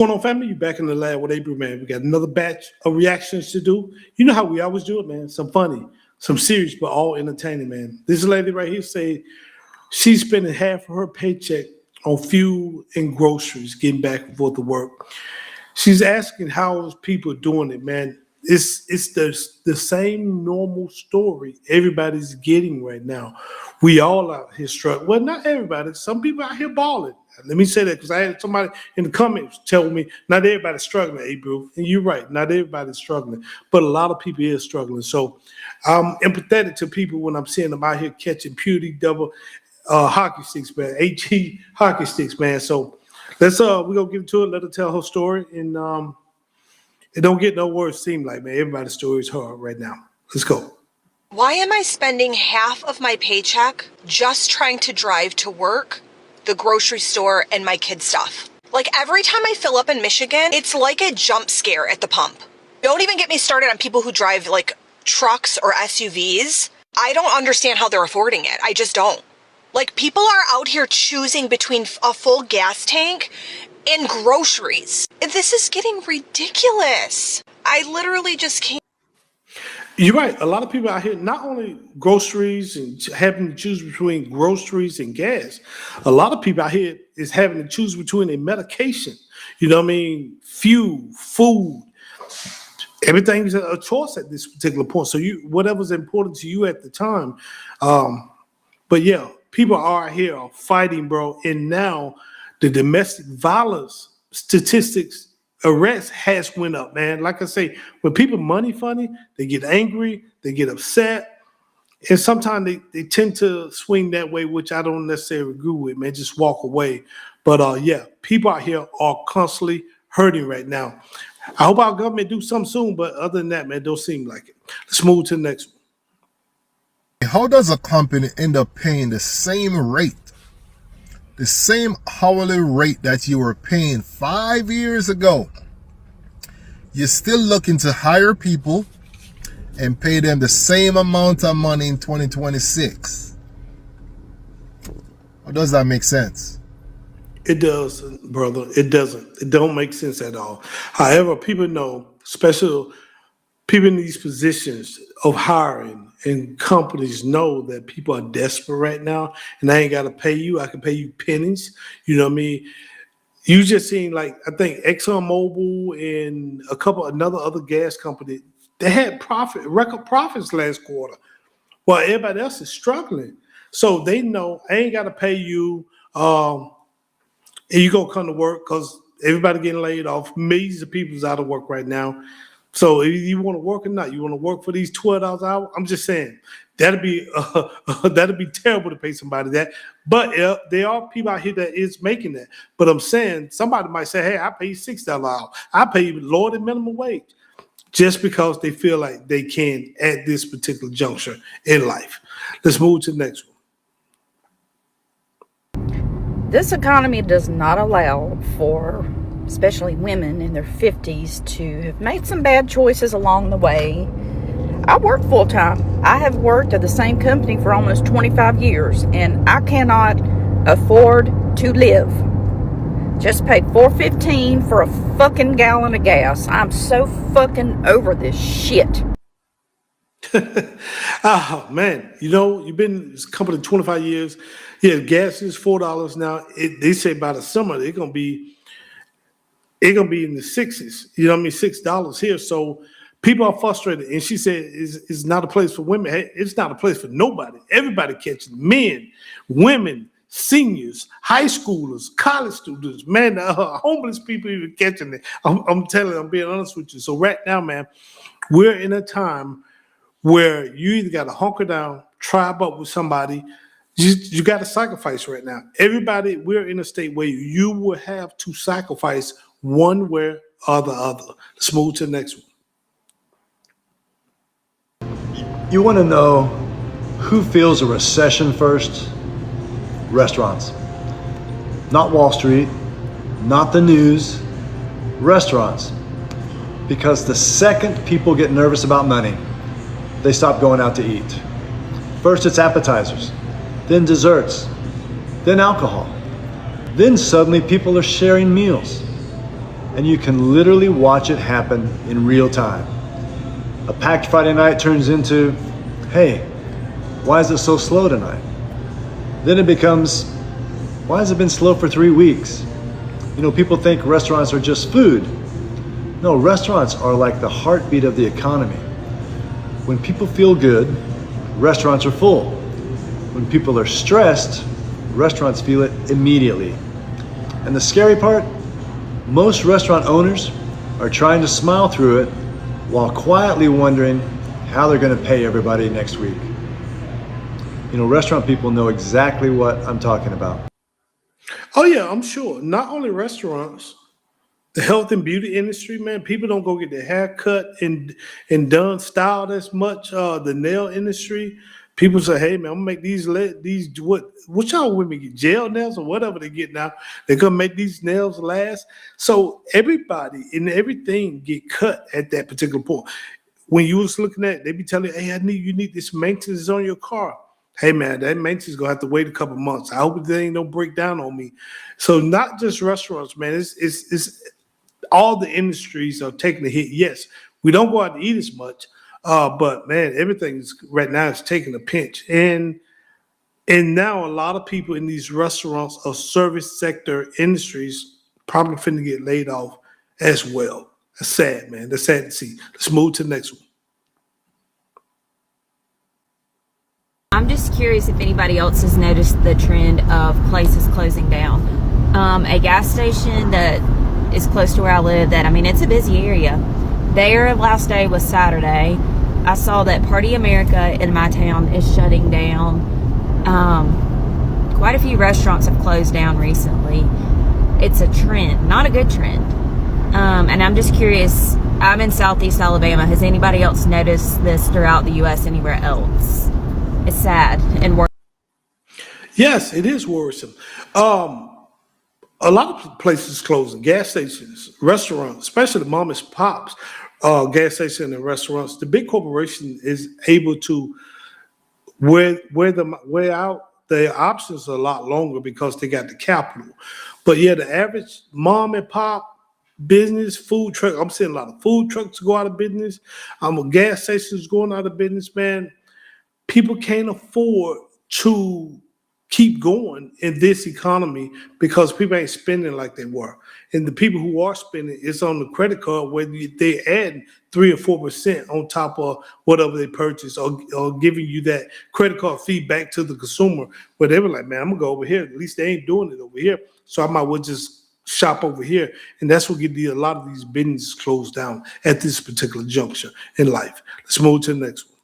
Going on, family? You back in the lab with April, man. We got another batch of reactions to do. You know how we always do it, man. Some funny, some serious, but all entertaining, man. This lady right here say she's spending half of her paycheck on fuel and groceries, getting back and forth to work. She's asking how is people doing it, man. It's the same normal story everybody's getting right now. We all out here struggling. Well, not everybody. Some people out here balling. Let me say that because I had somebody in the comments tell me not everybody's struggling, April. And you're right, not everybody's struggling, but a lot of people is struggling. So I'm empathetic to people when I'm seeing them out here catching purity double hockey sticks, man, HE hockey sticks, man. So let's we're gonna get into it. Let her tell her story, and it don't get no worse. Seem like, man, everybody's story is hard right now. Let's go. Why am I spending half of my paycheck just trying to drive to work, the grocery store, and my kid stuff? Like every time I fill up in Michigan, it's like a jump scare at the pump. Don't even get me started on people who drive like trucks or SUVs. I don't understand how they're affording it. I just don't. Like people are out here choosing between a full gas tank and groceries. This is getting ridiculous. I literally just can't. You're right. A lot of people out here, not only groceries and having to choose between groceries and gas, a lot of people out here is having to choose between a medication, you know what I mean, fuel, food. Everything is a choice at this particular point. So you, whatever's important to you at the time. But yeah, people are here fighting, bro. And now the domestic violence statistics arrest has went up, man. Like I say, when people money funny, they get angry, they get upset, and sometimes they tend to swing that way, which I don't necessarily agree with, man. Just walk away. But yeah, people out here are constantly hurting right now. I hope our government do something soon, but other than that, man, don't seem like it. Let's move to the next one. How does a company end up paying the same rate, the same hourly rate that you were paying 5 years ago? You're still looking to hire people and pay them the same amount of money in 2026. How does that make sense? It does, brother. It doesn't. It don't make sense at all. However, people know, especially people in these positions of hiring and companies know that people are desperate right now, and I ain't got to pay you. I can pay you pennies. You know what I mean? You just seen, like, I think ExxonMobil and another other gas company, they had record profits last quarter, while everybody else is struggling. So they know I ain't got to pay you, and you gonna come to work because everybody getting laid off. Millions of people's out of work right now. So if you want to work or not, you want to work for these $12 an hour. I'm just saying that'd be terrible to pay somebody that. But there are people out here that is making that. But I'm saying somebody might say, "Hey, I pay you $6 an hour. I pay you lower than minimum wage," just because they feel like they can at this particular juncture in life. Let's move to the next one. This economy does not allow for especially women in their 50s to have made some bad choices along the way. I work full time. I have worked at the same company for almost 25 years, and I cannot afford to live. Just paid $4.15 for a fucking gallon of gas. I'm so fucking over this shit. Oh man, you know, you've been in this company 25 years. Yeah, gas is $4 now. They say by the summer it's gonna be in the sixes. You know what I mean? $6 here. So people are frustrated. And she said it's not a place for women. Hey, it's not a place for nobody. Everybody catching men, women, seniors, high schoolers, college students, man, homeless people even catching it. I'm telling you, I'm being honest with you. So right now, man, we're in a time where you either got to hunker down, tribe up with somebody. You got to sacrifice right now. Everybody, we're in a state where you will have to sacrifice one way or the other. Let's move to the next one. You want to know who feels a recession first? Restaurants. Not Wall Street, not the news, restaurants. Because the second people get nervous about money, they stop going out to eat. First it's appetizers, then desserts, then alcohol. Then suddenly people are sharing meals. and you can literally watch it happen in real time. A packed Friday night turns into, hey, why is it so slow tonight? Then it becomes, why has it been slow for 3 weeks? You know, people think restaurants are just food. No, restaurants are like the heartbeat of the economy. When people feel good, restaurants are full. When people are stressed, restaurants feel it immediately. And the scary part, most restaurant owners are trying to smile through it while quietly wondering how they're going to pay everybody next week. You know, restaurant people know exactly what I'm talking about. Oh yeah, I'm sure. Not only restaurants, the health and beauty industry, man. People don't go get their hair cut and done styled as much. The nail industry, people say, "Hey man, I'm gonna make these what y'all women get, gel nails or whatever they get now. They're gonna make these nails last." So everybody and everything get cut at that particular point. When you was looking at, they be telling you, "Hey, you need this maintenance on your car." Hey man, that maintenance gonna have to wait a couple months. I hope the thing don't break down on me. So not just restaurants, man. It's all the industries are taking a hit. Yes, we don't go out to eat as much, but man, everything's right now is taking a pinch. And now a lot of people in these restaurants or service sector industries probably finna get laid off as well. That's sad, man. That's sad to see. Let's move to the next one. I'm just curious if anybody else has noticed the trend of places closing down. A gas station that is close to where I live, it's a busy area. Their last day was Saturday. I saw that Party America in my town is shutting down. Quite a few restaurants have closed down recently. It's a trend, not a good trend. And I'm just curious, I'm in Southeast Alabama. Has anybody else noticed this throughout the U.S. anywhere else? It's sad and worrisome. Yes, it is worrisome. A lot of places closing, gas stations, restaurants, especially the mom and pops, gas stations and restaurants. The big corporation is able to wear out their options a lot longer because they got the capital. But yeah, the average mom and pop business, food truck, I'm seeing a lot of food trucks go out of business. Gas stations going out of business, man. People can't afford to keep going in this economy because people ain't spending like they were. And the people who are spending is on the credit card where they add 3 or 4% on top of whatever they purchase or giving you that credit card fee back to the consumer where they were like, man, I'm gonna go over here. At least they ain't doing it over here. So I might well just shop over here. And that's what get a lot of these businesses closed down at this particular juncture in life. Let's move to the next one.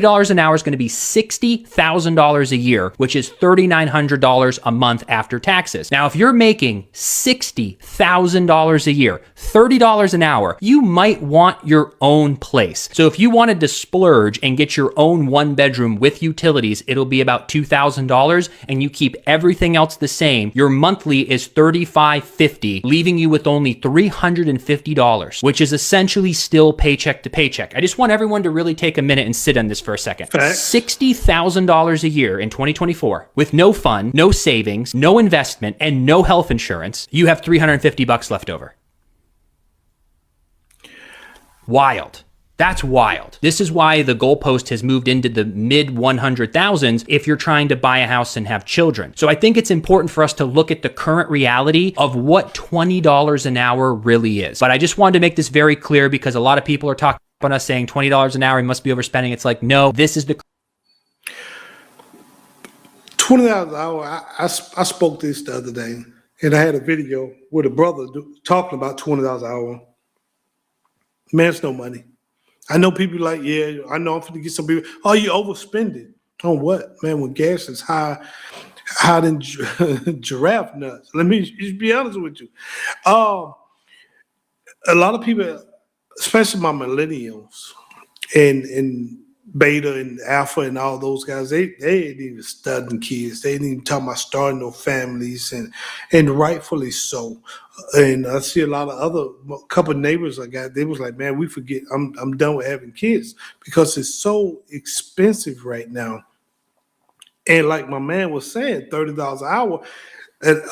$30 an hour is going to be $60,000 a year, which is $3,900 a month after taxes. Now, if you're making $60,000 a year, $30 an hour, you might want your own place. So if you wanted to splurge and get your own 1-bedroom with utilities, it'll be about $2,000 and you keep everything else the same. Your monthly is $3,550, leaving you with only $350, which is essentially still paycheck to paycheck. I just want everyone to really take a minute and sit on this for a second. $60,000 a year in 2024 with no fund, no savings, no investment, and no health insurance. You have $350 left over. Wild. That's wild. This is why the goalpost has moved into the mid 100,000s if you're trying to buy a house and have children. So I think it's important for us to look at the current reality of what $20 an hour really is. But I just wanted to make this very clear because a lot of people are talking on us saying $20 an hour, we must be overspending. It's like, no, this is the $20 an hour. I spoke this the other day, and I had a video with a brother talking about $20 an hour. Man, it's no money. I know people like, yeah, I know I'm going to get some people. Oh, you overspending on what, man? When gas is high than giraffe nuts. Let me just be honest with you. A lot of people, especially my millennials and beta and alpha and all those guys, they ain't even studying kids. They ain't even talking about starting no families, and rightfully so. And I see a lot of couple of neighbors I got, they was like, man, we forget, I'm done with having kids because it's so expensive right now. And like my man was saying, $30 an hour at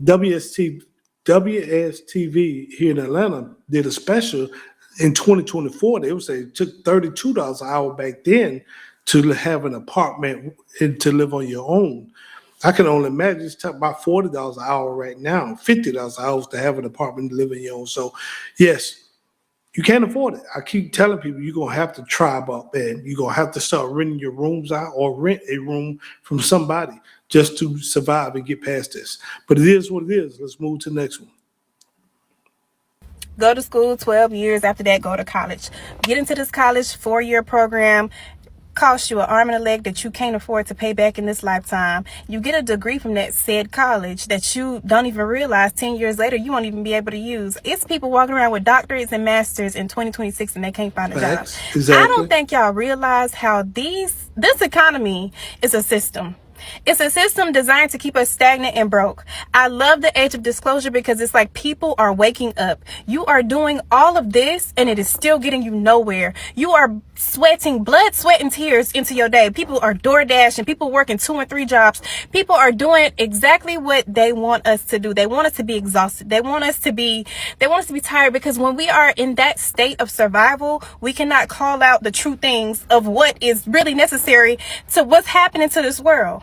WST WSTV here in Atlanta did a special in 2024. They would say it took $32 an hour back then to have an apartment and to live on your own. I can only imagine it's about $40 an hour right now, $50 an hour to have an apartment to live in your own. So, yes, you can't afford it. I keep telling people you're going to have to tribe up and you're going to have to start renting your rooms out or rent a room from somebody just to survive and get past this. But it is what it is. Let's move to the next one. Go to school 12 years. After that, go to college. Get into this college 4-year program. Cost you an arm and a leg that you can't afford to pay back in this lifetime. You get a degree from that said college that you don't even realize 10 years later you won't even be able to use. It's people walking around with doctorates and masters in 2026 and they can't find a job. Exactly. I don't think y'all realize how this economy is a system. It's a system designed to keep us stagnant and broke. I love the age of disclosure because it's like people are waking up. You are doing all of this and it is still getting you nowhere. You are sweating blood, sweat, and tears into your day. People are DoorDash and people working 2 and 3 jobs. People are doing exactly what they want us to do. They want us to be exhausted. They want us to be tired, because when we are in that state of survival, we cannot call out the true things of what is really necessary to what's happening to this world.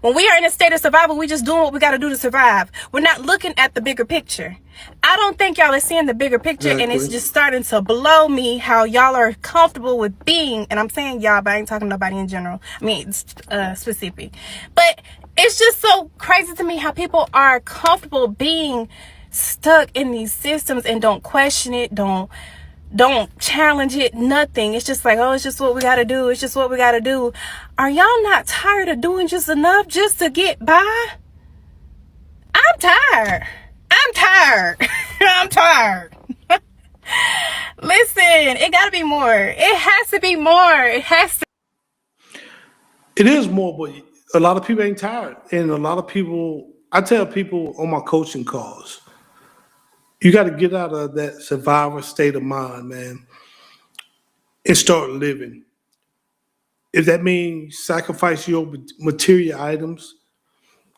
When we are in a state of survival, we just doing what we got to do to survive. We're not looking at the bigger picture. I don't think y'all are seeing the bigger picture, and it's just starting to blow me how y'all are comfortable with being, and I'm saying y'all, but I ain't talking to nobody in general. I mean, specific. But it's just so crazy to me how people are comfortable being stuck in these systems and don't question it, don't challenge it, nothing. It's just like, oh, it's just what we gotta do. It's just what we gotta do. Are y'all not tired of doing just enough just to get by? I'm tired. I'm tired. Listen, it gotta be more. It has to be more. It has to. It is more, but a lot of people ain't tired. And a lot of people, I tell people on my coaching calls, you got to get out of that survivor state of mind, man, and start living. If that means sacrifice your material items,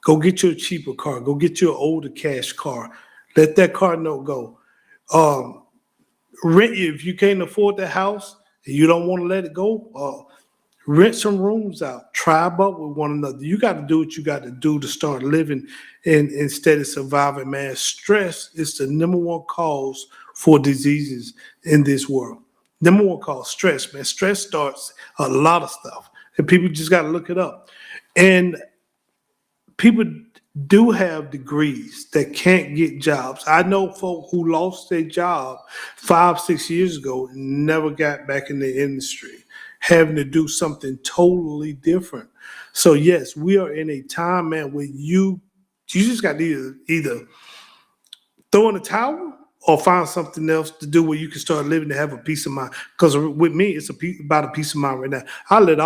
go get you a cheaper car. Go get you an older cash car. Let that car note go. Rent, if you can't afford the house and you don't want to let it go, rent some rooms out. Tribe up with one another. You got to do what you got to do to start living and instead of surviving, man. Stress is the number one cause for diseases in this world. Number one cause, stress, man. Stress starts a lot of stuff, and people just got to look it up. And people do have degrees that can't get jobs. I know folk who lost their job 5-6 years ago and never got back in the industry, having to do something totally different. So yes, we are in a time, man, where you just got to either throw in the towel or find something else to do where you can start living to have a peace of mind. Because with me, it's about a peace of mind right now. I let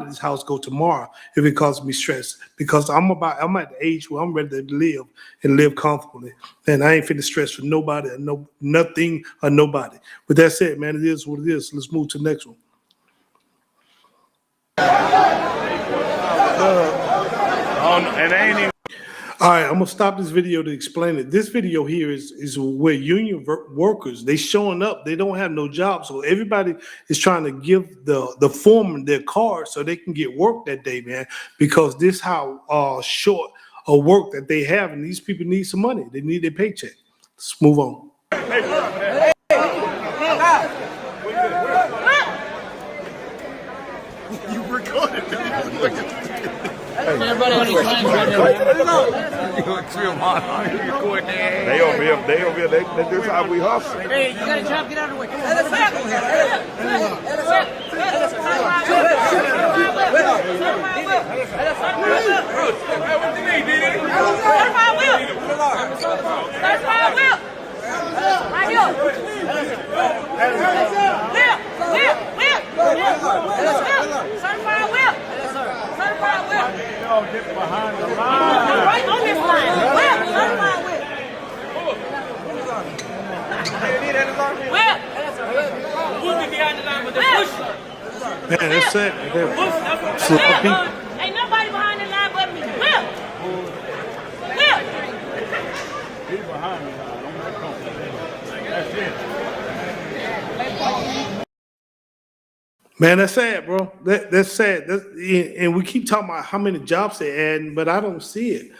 this house go tomorrow if it causes me stress, because I'm at the age where I'm ready to live and live comfortably, and I ain't finna stress for nobody or nothing or nobody. With that said, man, it is what it is. Let's move to the next one. And ain't even. All right, I'm gonna stop this video to explain it. This video here is where union workers, they showing up, they don't have no job, so everybody is trying to give the foreman their card so they can get work that day, man. Because this how short a work that they have, and these people need some money. They need their paycheck. Let's move on. You recorded it. Everybody on these lines right now. They over here, this is how we hustle. Hey, you got a job, get out of the way. Get behind the line. Right on this line. Who's behind the line with the push? Man, that's it. Ain't nobody behind the line but me. He's behind the Man, that's sad, bro. That's sad. And we keep talking about how many jobs they're adding, but I don't see it.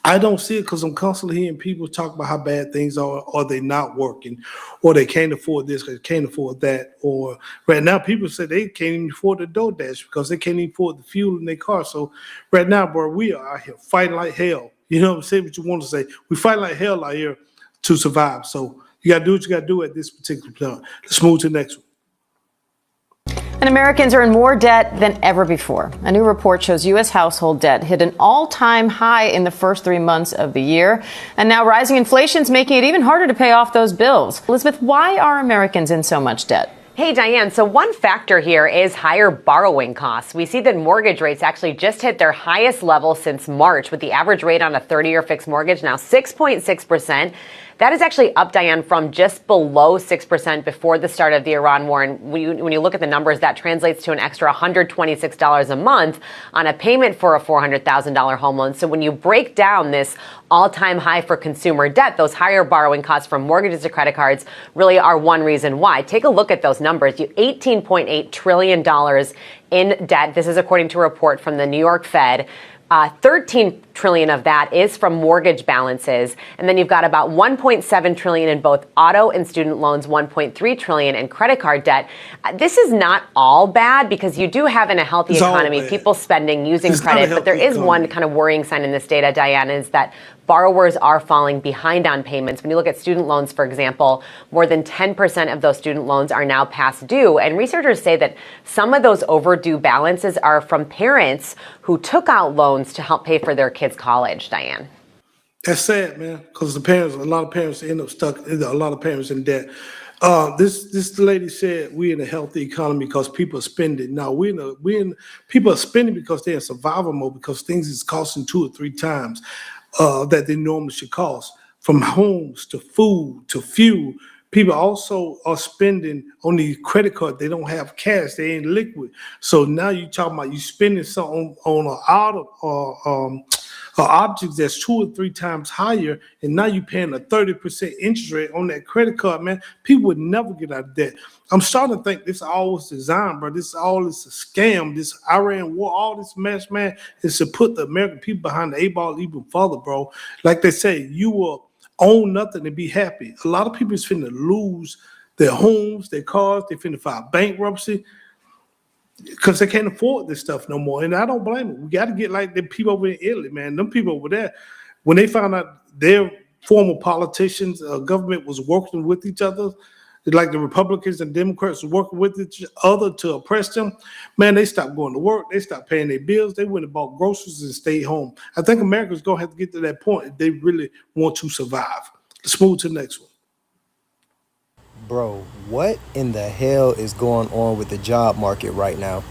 I don't see it because I'm constantly hearing people talk about how bad things are, or they not working, or they can't afford this, or they can't afford that. Or right now, people say they can't even afford the DoorDash because they can't even afford the fuel in their car. So right now, bro, we are out here fighting like hell. You know what I'm saying? What you want to say? We fight like hell out here to survive. So you got to do what you got to do at this particular time. Let's move to the next one. And Americans are in more debt than ever before. A new report shows U.S. household debt hit an all-time high in the first 3 months of the year. And now rising inflation is making it even harder to pay off those bills. Elizabeth, why are Americans in so much debt? Hey, Diane. So one factor here is higher borrowing costs. We see that mortgage rates actually just hit their highest level since March, with the average rate on a 30-year fixed mortgage now 6.6%. That is actually up, Diane, from just below 6% before the start of the Iran war. And when you look at the numbers, that translates to an extra $126 a month on a payment for a $400,000 home loan. So when you break down this all-time high for consumer debt, those higher borrowing costs from mortgages to credit cards really are one reason why. Take a look at those numbers. $18.8 trillion in debt. This is according to a report from the New York Fed. 13 trillion of that is from mortgage balances. And then you've got about 1.7 trillion in both auto and student loans, 1.3 trillion in credit card debt. This is not all bad because you do have in a healthy economy people spending using credit. But there is one kind of worrying sign in this data, Diana, is that borrowers are falling behind on payments. When you look at student loans, for example, more than 10% of those student loans are now past due. And researchers say that some of those overdue balances are from parents who took out loans to help pay for their kids' college, Diane. That's sad, man, because a lot of parents end up stuck, a lot of parents in debt. This lady said we're in a healthy economy because people are spending. Now people are spending because they're in survival mode because things is costing 2 or 3 times that they normally should cost, from homes to food to fuel. People also are spending on the credit card. They don't have cash. They ain't liquid. So now you talking about you spending something on an object that's 2 or 3 times higher, and now you're paying a 30% interest rate on that credit card, man. People would never get out of debt. I'm starting to think this all was designed, bro. This all is a scam. This Iran war, all this mess, man, is to put the American people behind the 8 ball even further, bro. Like they say, you will own nothing and be happy. A lot of people is finna lose their homes, their cars. They finna file bankruptcy because they can't afford this stuff no more. And I don't blame them. We got to get like the people over in Italy, man. Them people over there, when they found out their former politicians, government was working with each other, like the Republicans and Democrats were working with each other to oppress them, man, they stopped going to work. They stopped paying their bills. They went and bought groceries and stayed home. I think America's going to have to get to that point if they really want to survive. Let's move to the next one. Bro, what in the hell is going on with the job market right now?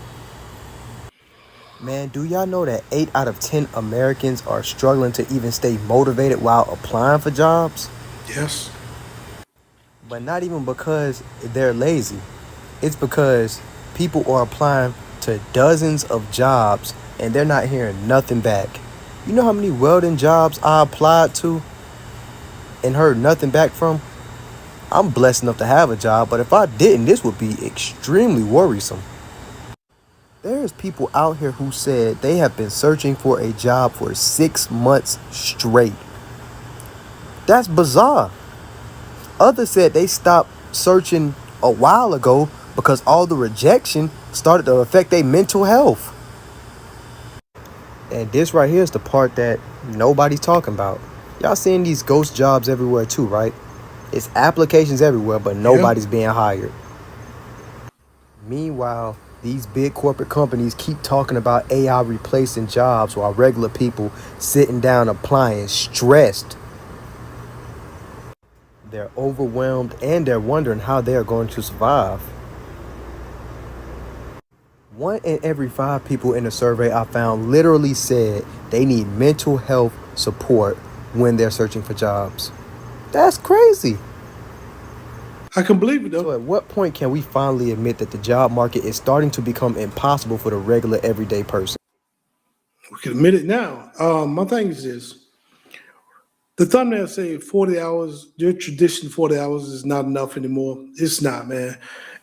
Man, do y'all know that 8 out of 10 Americans are struggling to even stay motivated while applying for jobs? Yes. But not even because they're lazy. It's because people are applying to dozens of jobs and they're not hearing nothing back. You know how many welding jobs I applied to and heard nothing back from? I'm blessed enough to have a job, but if I didn't, this would be extremely worrisome. There's people out here who said they have been searching for a job for 6 months straight. That's bizarre. Others said they stopped searching a while ago because all the rejection started to affect their mental health. And this right here is the part that nobody's talking about. Y'all seeing these ghost jobs everywhere too, right? It's applications everywhere, but nobody's being hired. Meanwhile, these big corporate companies keep talking about AI replacing jobs while regular people sitting down applying stressed. They're overwhelmed and they're wondering how they're going to survive. 1 in every 5 people in a survey I found literally said they need mental health support when they're searching for jobs. That's crazy. I can believe it, though. So at what point can we finally admit that the job market is starting to become impossible for the regular everyday person? We can admit it now. My thing is this. The thumbnail say 40 hours, your tradition 40 hours is not enough anymore. It's not, man.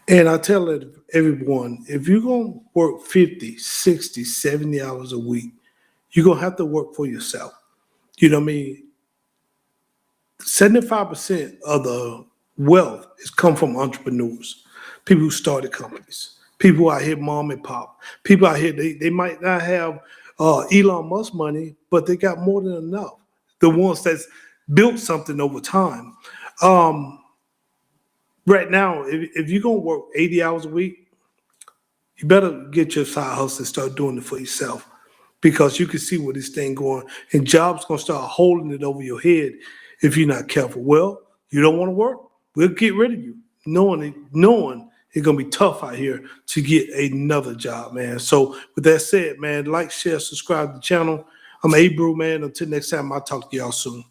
And I tell everyone, if you're going to work 50, 60, 70 hours a week, you're going to have to work for yourself. You know what I mean? 75% of the wealth has come from entrepreneurs, people who started companies, people out here mom and pop, people out here, they might not have Elon Musk money, but they got more than enough. The ones that's built something over time. Right now, if you're going to work 80 hours a week, you better get your side hustle and start doing it for yourself, because you can see where this thing going, and jobs going to start holding it over your head if you're not careful. Well, you don't want to work? We'll get rid of you, knowing it's going to be tough out here to get another job, man. So with that said, man, like, share, subscribe to the channel. I'm A-Brew, man. Until next time, I'll talk to y'all soon.